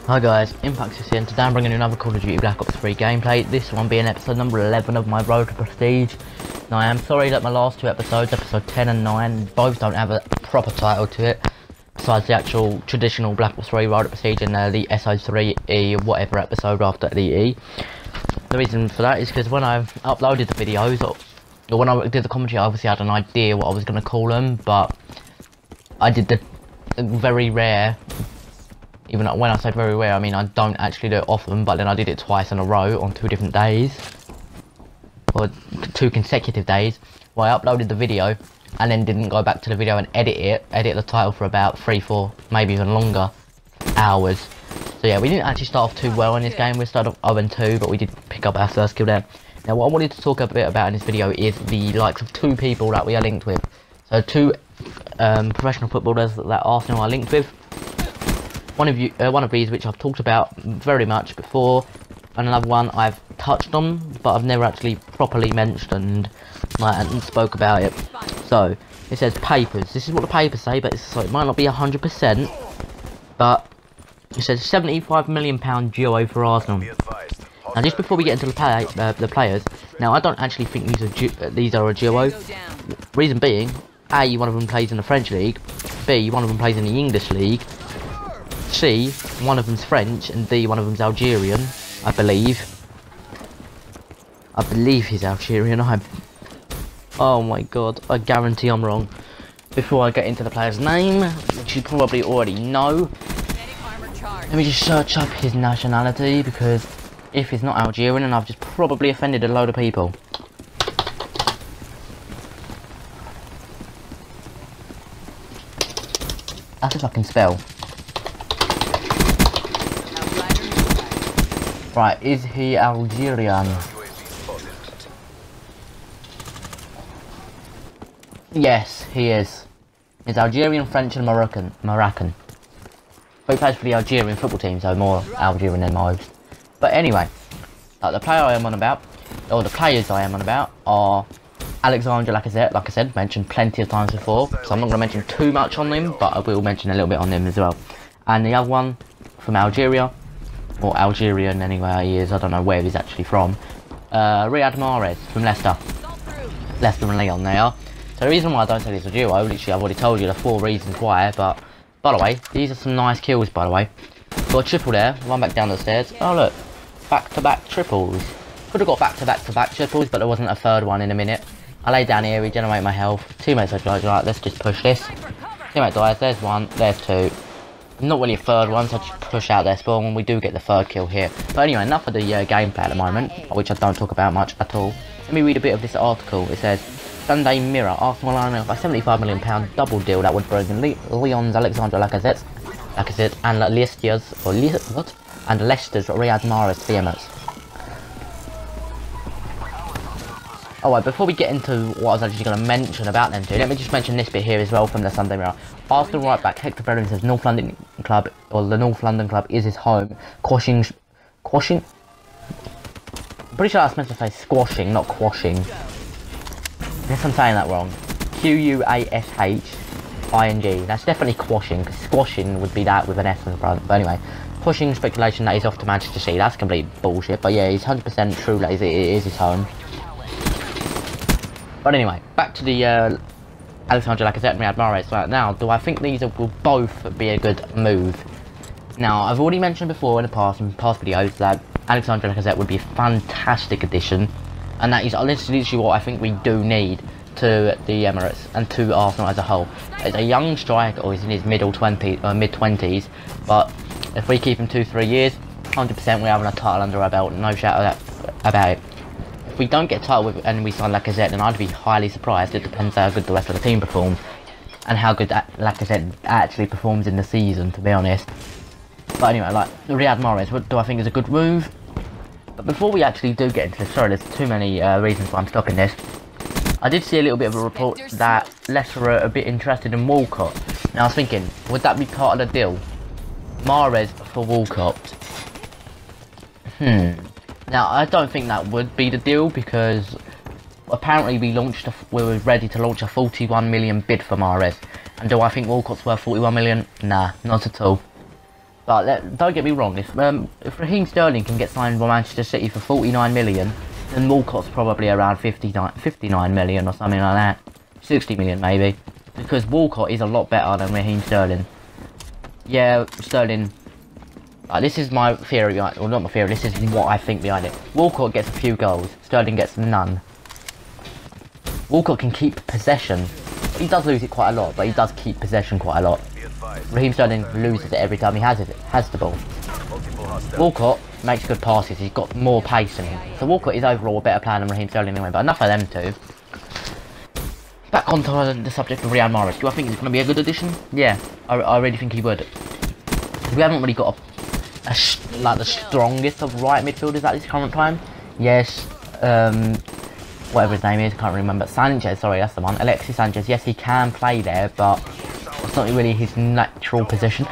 Hi guys, ImPacTGaming here, and today I'm bringing you another Call of Duty Black Ops 3 gameplay. This one being episode number 11 of my Road to Prestige. Now I am sorry that my last two episodes, episode 10 and 9, both don't have a proper title to it, besides the actual traditional Black Ops 3 Road to Prestige and the S03E whatever episode after the E. The reason for that is because when I uploaded the videos, or when I did the commentary, I obviously had an idea what I was going to call them, but I did the very rare. Even when I said very rare, I mean I don't actually do it often, but then I did it twice in a row on 2 different days. Or 2 consecutive days, where I uploaded the video and then didn't go back to the video and edit the title for about 3, 4, maybe even longer hours. So yeah, we didn't actually start off too well in this game. We started off 0-2, but we did pick up our first kill there. Now what I wanted to talk a bit about in this video is the likes of 2 people that we are linked with. So 2 professional footballers that Arsenal are linked with. One of these which I've talked about very much before, and another one I've touched on, but I've never actually properly mentioned and spoke about it. So it says papers. This is what the papers say, but so it might not be 100%. But it says £75 million duo for Arsenal. Now, just before we get into the players, now I don't actually think these are a duo. Reason being, A, one of them plays in the French league. B, one of them plays in the English league. C, one of them's French, and D, one of them's Algerian, I believe. I believe he's Algerian. Oh my god, I guarantee I'm wrong. Before I get into the player's name, which you probably already know, let me just search up his nationality, because if he's not Algerian, then I've just probably offended a load of people. That's if I can spell. Right, is he Algerian? Yes, he is. He's Algerian, French and Moroccan. But he plays for the Algerian football team, so more Algerian than most. But anyway, the player I am on about, or the players I am on about, are Alexandre Lacazette, like I said, mentioned plenty of times before, so I'm not going to mention too much on him, but I will mention a little bit on him as well. And the other one, from Algeria, or Algerian anyway he is, I don't know where he's actually from, Mahrez from Leicester and Leon they are. So the reason why I don't say this is a duo, literally I've already told you the 4 reasons why, but by the way, these are some nice kills by the way. Got a triple there, run back down the stairs, oh look, back-to-back triples. Could have got back-to-back triples, but there wasn't a third one in a minute. I lay down here, regenerate my health, teammates are like, let's just push this. Teammate dies, there's 1, there's 2. Not really a third one, so I just push out their spawn when we do get the 3rd kill here. But anyway, enough of the gameplay at the moment, which I don't talk about much at all. Let me read a bit of this article. It says, Sunday Mirror, Arsenal line up a £75 million double deal that would bring Lyon's Alexandre Lacazette and Leicester's Riyad Mahrez to the Emirates. Alright, before we get into what I was actually going to mention about them two, let me just mention this bit here as well from the Sunday Mirror. Arsenal right back Hector Bellerin says North London club, or the North London club is his home. Quashing? I'm pretty sure I was meant to say squashing, not quashing. I guess I'm saying that wrong. Quashing. That's definitely quashing, because squashing would be that with an S in front. But anyway, pushing speculation that he's off to Manchester City. That's complete bullshit. But yeah, he's 100% true that it is his home. But anyway, back to the Alexandre Lacazette and Riyad Mahrez. Right now, do I think these will both be a good move? Now, I've already mentioned before in past videos that Alexandre Lacazette would be a fantastic addition, and that is literally what I think we do need to the Emirates and to Arsenal as a whole. As a young striker, or he's in his mid-20s, but if we keep him 2-3 years, 100% we're having a title under our belt, no shout about it. If we don't get a title and we sign Lacazette, then I'd be highly surprised. It depends how good the rest of the team performs and how good Lacazette actually performs in the season, to be honest. But anyway, like Riyad Mahrez, what do I think is a good move? But before we actually do get into this, sorry, there's too many reasons why I'm stopping this. I did see a little bit of a report that Leicester are a bit interested in Walcott. Now I was thinking, would that be part of the deal? Mahrez for Walcott. Now, I don't think that would be the deal, because apparently we were ready to launch a 41 million bid for Mahrez. And do I think Walcott's worth 41 million? Nah, not at all. But don't get me wrong, if Raheem Sterling can get signed by Manchester City for 49 million, then Walcott's probably around 59 million or something like that. 60 million maybe. Because Walcott is a lot better than Raheem Sterling. Yeah, Sterling... this is my theory behind it. Well, not my theory, this is what I think behind it. Walcott gets a few goals, Sterling gets none. Walcott can keep possession. He does lose it quite a lot, but he does keep possession quite a lot. Raheem Sterling loses it every time he has the ball. Walcott makes good passes, he's got more pace than him. So Walcott is overall a better player than Raheem Sterling anyway, but enough of them two. Back onto the subject of Riyad Mahrez. Do I think he's going to be a good addition? Yeah, I really think he would. We haven't really got like the strongest of right midfielders at this current time. Yes, whatever his name is, I can't remember. Sanchez, sorry, that's the one. Alexis Sanchez, yes, he can play there, but it's not really his natural position.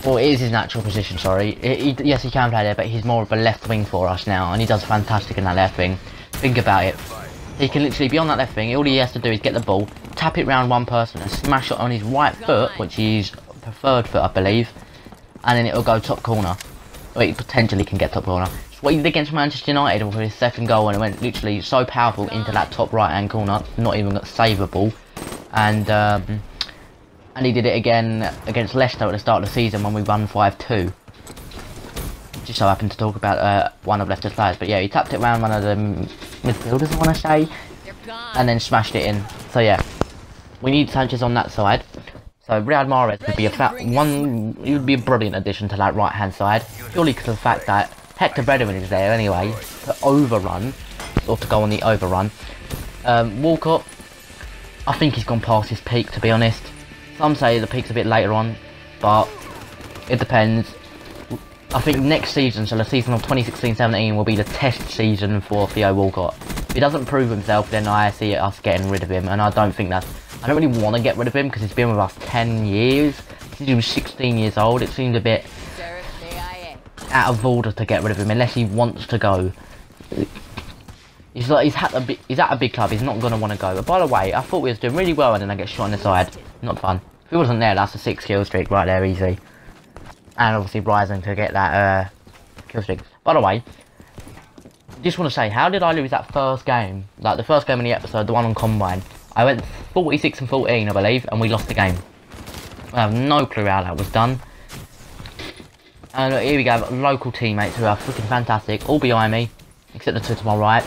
Well, it is his natural position, sorry. Yes, he can play there, but he's more of a left wing for us now, and he does fantastic in that left wing. Think about it. He can literally be on that left wing, all he has to do is get the ball, tap it round one person, and smash it on his right foot, which is preferred foot, I believe, and then it'll go top corner. Well, he potentially can get top corner. It's what he did against Manchester United with his second goal, and it went literally so powerful into that top right hand corner, not even savable. And he did it again against Leicester at the start of the season when we won 5-2. Just so happened to talk about one of Leicester's players, but yeah, he tapped it around one of the midfielders, I want to say, and then smashed it in. So yeah, we need Sanchez on that side. So Riyad Mahrez would be he would be a brilliant addition to that right hand side, purely because of the fact that Hector Bellerin is there anyway to overrun, or to go on the overrun. Walcott, I think he's gone past his peak, to be honest. Some say the peak's a bit later on, but it depends. I think next season, so the season of 2016-17 will be the test season for Theo Walcott. If he doesn't prove himself, then I see us getting rid of him, and I don't really want to get rid of him because he's been with us 10 years. Since he was 16 years old, it seems a bit out of order to get rid of him unless he wants to go. He's at a big club, he's not going to want to go. But by the way, I thought we was doing really well and then I get shot on the side. Not fun. If he wasn't there, that's a 6 kill streak right there, easy. And obviously rising to get that kill streak. By the way, just want to say, how did I lose that first game? Like the first game in the episode, the one on Combine. I went 46-14, I believe, and we lost the game. I have no clue how that was done. And here we go, local teammates who are freaking fantastic, all behind me, except the two to my right.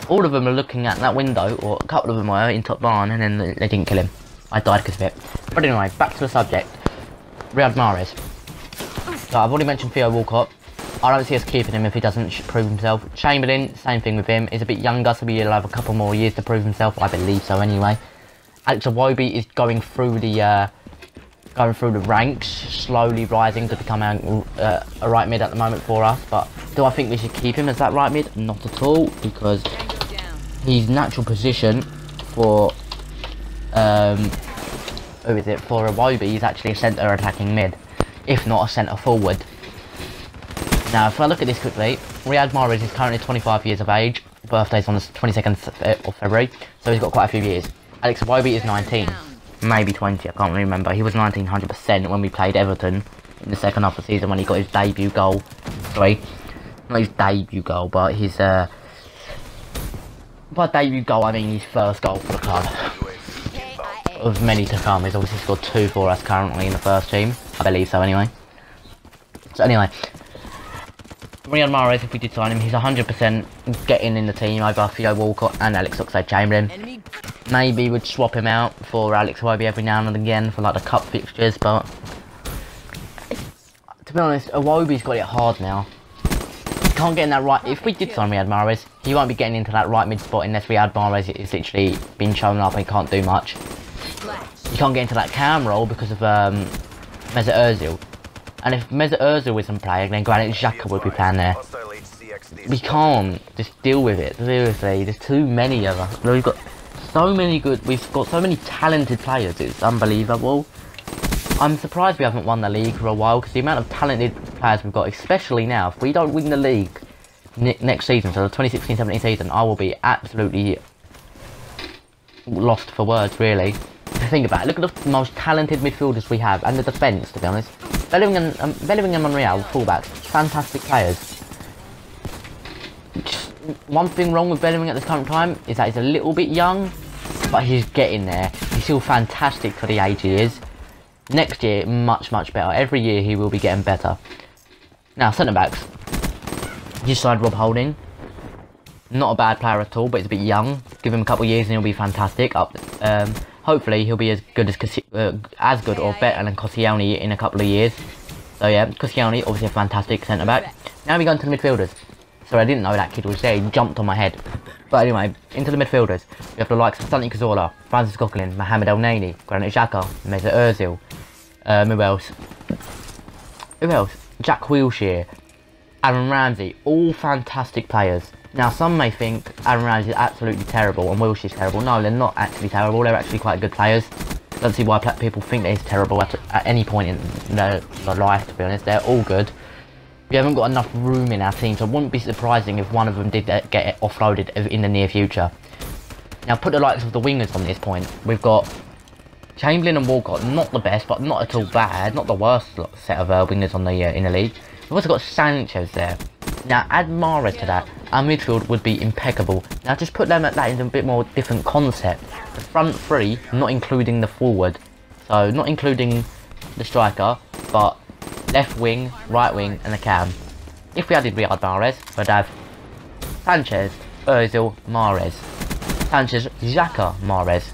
All of them are looking at that window, or a couple of them were in top barn, and then they didn't kill him. I died because of it. But anyway, back to the subject. Riyad Mahrez. So I've already mentioned Theo Walcott. I don't see us keeping him if he doesn't prove himself. Chamberlain, same thing with him. He's a bit younger, so he'll have a couple more years to prove himself. I believe so anyway. Alex Iwobi is going through the ranks, slowly rising to become a right mid at the moment for us. But do I think we should keep him as that right mid? Not at all, because his natural position for for Iwobi is actually a centre attacking mid, if not a centre forward. Now, if I look at this quickly, Riyad Mahrez is currently 25 years of age. Birthday's on the 22nd of February, so he's got quite a few years. Alex Iwobi is 19, maybe 20, I can't remember. He was 19, 100% when we played Everton in the second half of the season when he got his debut goal. Sorry, not his debut goal, but his by debut goal I mean his first goal for the club. Of many to come. He's obviously scored 2 for us currently in the first team. I believe so anyway. So anyway, Riyad Mahrez, if we did sign him, he's 100% getting in the team over Theo Walcott and Alex Oxlade-Chamberlain. Maybe we'd swap him out for Alex Iwobi every now and again for like the cup fixtures, but to be honest, Iwobi's got it hard now. He can't get in that right. If we did sign Riyad Mahrez, he won't be getting into that right mid spot unless Riyad Mahrez is literally been shown up and he can't do much. You can't get into that cam role because of Mesut Ozil. And if Mesut Ozil isn't playing, then Granit Xhaka would be playing there. We can't just deal with it. Seriously, there's too many of us. We've got so many talented players. It's unbelievable. I'm surprised we haven't won the league for a while because the amount of talented players we've got, especially now. If we don't win the league next season, so the 2016-17 season, I will be absolutely lost for words, really. Think about it. Look at the most talented midfielders we have, and the defence, to be honest. Bellingham and Real, fullbacks, fantastic players. Just one thing wrong with Bellingham at this current time is that he's a little bit young, but he's getting there. He's still fantastic for the age he is. Next year, much better. Every year he will be getting better. Now, centre backs. Just signed Rob Holding. Not a bad player at all, but he's a bit young. Give him a couple of years and he'll be fantastic. Hopefully he'll be as good or better than Koscielny in a couple of years. So yeah, Koscielny, obviously a fantastic centre back. Now we go into the midfielders. Sorry, I didn't know that kid was there. He jumped on my head. But anyway, into the midfielders. We have the likes of Santi Cazorla, Francis Coquelin, Mohamed El Neni, Granit Xhaka, Mesut Ozil. Who else? Jack Wilshere, Aaron Ramsey. All fantastic players. Now, some may think Aaron Ramsey is absolutely terrible and Wilshere's terrible. No, they're not actually terrible. They're actually quite good players. Don't see why people think they're terrible at any point in their life, to be honest. They're all good. We haven't got enough room in our team, so it wouldn't be surprising if one of them did get offloaded in the near future. Now, put the likes of the wingers on this point. We've got Chamberlain and Walcott, not the best, but not at all bad. Not the worst set of wingers on the in the league. We've also got Sanchez there. Now, add Mahrez to that. Our midfield would be impeccable. Now, just put them at that in a bit more different concept. The front three, not including the forward. So, not including the striker, but left wing, right wing, and the cam. If we added Riyad Mahrez, we'd have Sanchez, Ozil, Mahrez. Sanchez, Xhaka, Mahrez.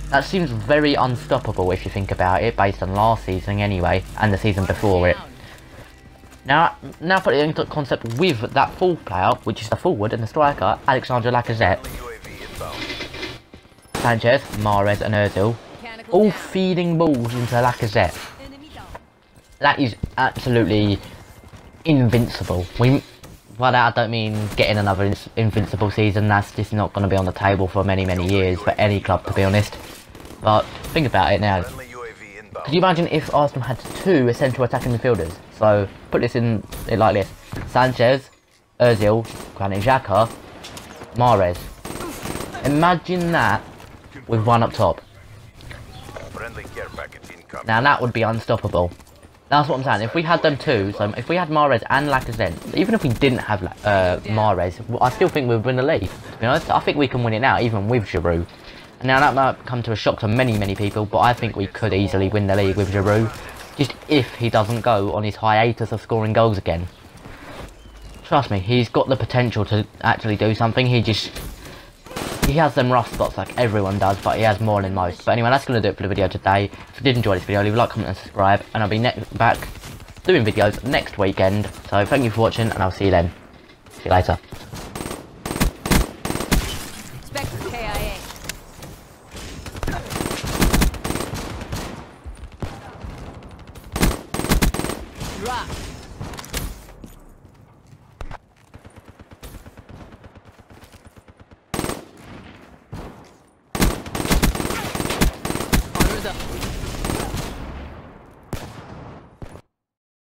That seems very unstoppable if you think about it, based on last season anyway, and the season before it. Now put it into concept with that full player, which is the forward and the striker, Alexandre Lacazette, Sanchez, Mahrez and Ozil, all feeding balls into Lacazette. That is absolutely invincible. By that I don't mean getting another invincible season. That's just not going to be on the table for many years for any club, to be honest. But think about it now. Could you imagine if Arsenal had two central attacking midfielders? So put this in it like this: Sanchez, Ozil, Granit Xhaka, Mahrez. Imagine that with one up top. Now that would be unstoppable. That's what I'm saying. If we had them two, so if we had Mahrez and Lacazette, even if we didn't have Mahrez, I still think we'd win the league. To be honest, I think we can win it now, even with Giroud. And now that might come to a shock to many people, but I think we could easily win the league with Giroud, just if he doesn't go on his hiatus of scoring goals again. Trust me, he's got the potential to actually do something. He has them rough spots like everyone does, but he has more than most. But anyway, that's going to do it for the video today. If you did enjoy this video, leave a like, comment and subscribe, and I'll be back doing videos next weekend. So thank you for watching, and I'll see you then. See you later. Drop.